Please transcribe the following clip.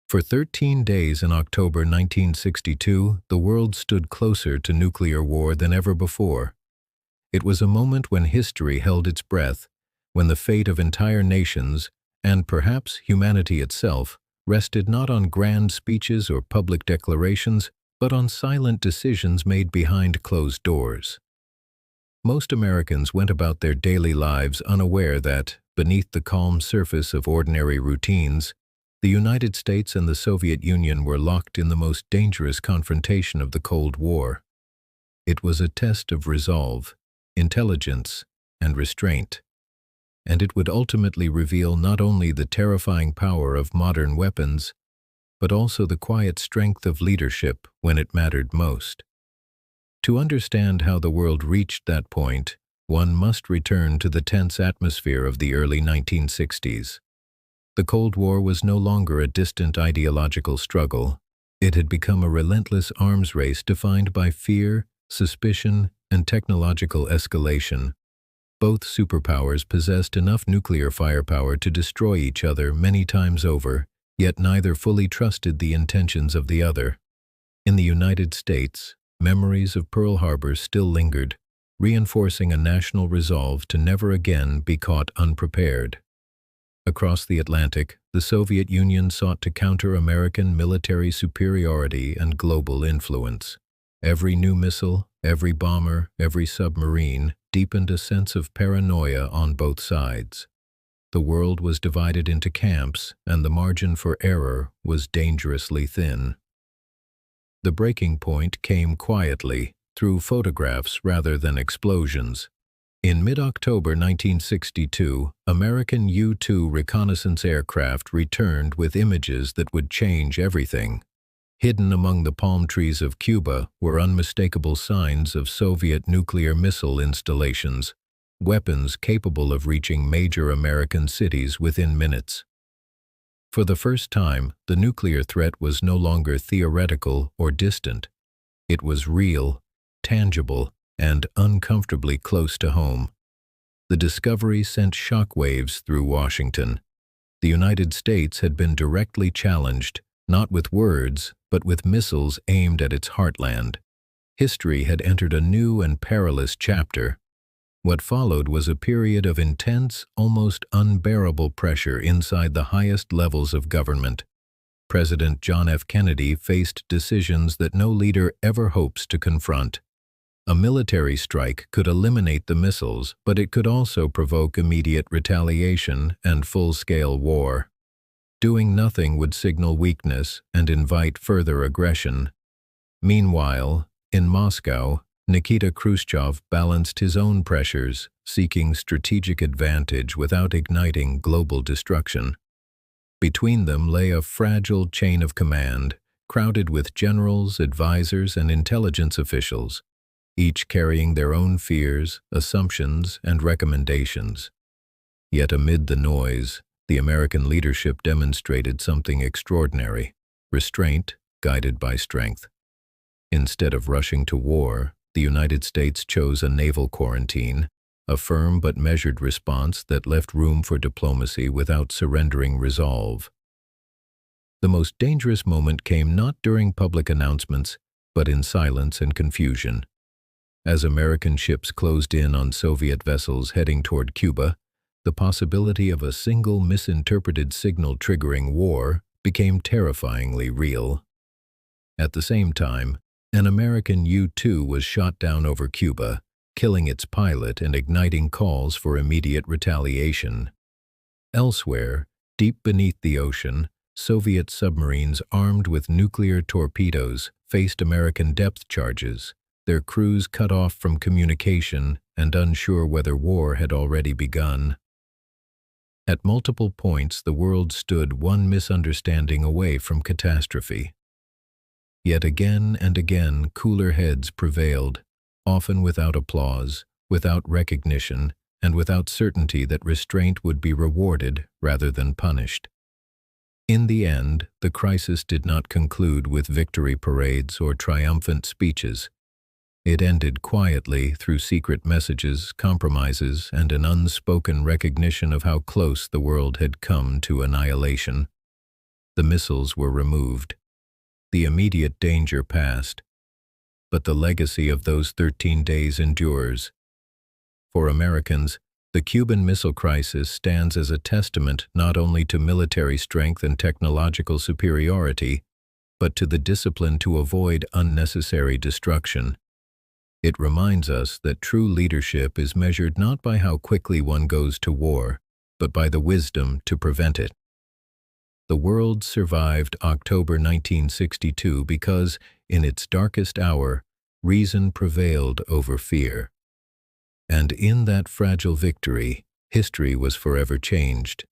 For 13 days in October 1962, the world stood closer to nuclear war than ever before. It was a moment when history held its breath, when the fate of entire nations, and perhaps humanity itself, rested not on grand speeches or public declarations, but on silent decisions made behind closed doors. Most Americans went about their daily lives unaware that, beneath the calm surface of ordinary routines, the United States and the Soviet Union were locked in the most dangerous confrontation of the Cold War. It was a test of resolve, intelligence, and restraint, and it would ultimately reveal not only the terrifying power of modern weapons, but also the quiet strength of leadership when it mattered most. To understand how the world reached that point, one must return to the tense atmosphere of the early 1960s. The Cold War was no longer a distant ideological struggle. It had become a relentless arms race defined by fear, suspicion, and technological escalation. Both superpowers possessed enough nuclear firepower to destroy each other many times over, yet neither fully trusted the intentions of the other. In the United States, memories of Pearl Harbor still lingered, reinforcing a national resolve to never again be caught unprepared. Across the Atlantic, the Soviet Union sought to counter American military superiority and global influence. Every new missile, every bomber, every submarine deepened a sense of paranoia on both sides. The world was divided into camps, and the margin for error was dangerously thin. The breaking point came quietly, through photographs rather than explosions. In mid-October 1962, American U-2 reconnaissance aircraft returned with images that would change everything. Hidden among the palm trees of Cuba were unmistakable signs of Soviet nuclear missile installations, weapons capable of reaching major American cities within minutes. For the first time, the nuclear threat was no longer theoretical or distant. It was real, tangible, and uncomfortably close to home. The discovery sent shockwaves through Washington. The United States had been directly challenged, not with words, but with missiles aimed at its heartland. History had entered a new and perilous chapter. What followed was a period of intense, almost unbearable pressure inside the highest levels of government. President John F. Kennedy faced decisions that no leader ever hopes to confront. A military strike could eliminate the missiles, but it could also provoke immediate retaliation and full-scale war. Doing nothing would signal weakness and invite further aggression. Meanwhile, in Moscow, Nikita Khrushchev balanced his own pressures, seeking strategic advantage without igniting global destruction. Between them lay a fragile chain of command, crowded with generals, advisors, and intelligence officials, each carrying their own fears, assumptions, and recommendations. Yet amid the noise, the American leadership demonstrated something extraordinary: restraint guided by strength. Instead of rushing to war, the United States chose a naval quarantine, a firm but measured response that left room for diplomacy without surrendering resolve. The most dangerous moment came not during public announcements, but in silence and confusion. As American ships closed in on Soviet vessels heading toward Cuba, the possibility of a single misinterpreted signal triggering war became terrifyingly real. At the same time, an American U-2 was shot down over Cuba, killing its pilot and igniting calls for immediate retaliation. Elsewhere, deep beneath the ocean, Soviet submarines armed with nuclear torpedoes faced American depth charges, their crews cut off from communication and unsure whether war had already begun. At multiple points, the world stood one misunderstanding away from catastrophe. Yet again and again, cooler heads prevailed, often without applause, without recognition, and without certainty that restraint would be rewarded rather than punished. In the end, the crisis did not conclude with victory parades or triumphant speeches. It ended quietly through secret messages, compromises, and an unspoken recognition of how close the world had come to annihilation. The missiles were removed. The immediate danger passed. But the legacy of those 13 days endures. For Americans, the Cuban Missile Crisis stands as a testament not only to military strength and technological superiority, but to the discipline to avoid unnecessary destruction. It reminds us that true leadership is measured not by how quickly one goes to war, but by the wisdom to prevent it. The world survived October 1962 because, in its darkest hour, reason prevailed over fear. And in that fragile victory, history was forever changed.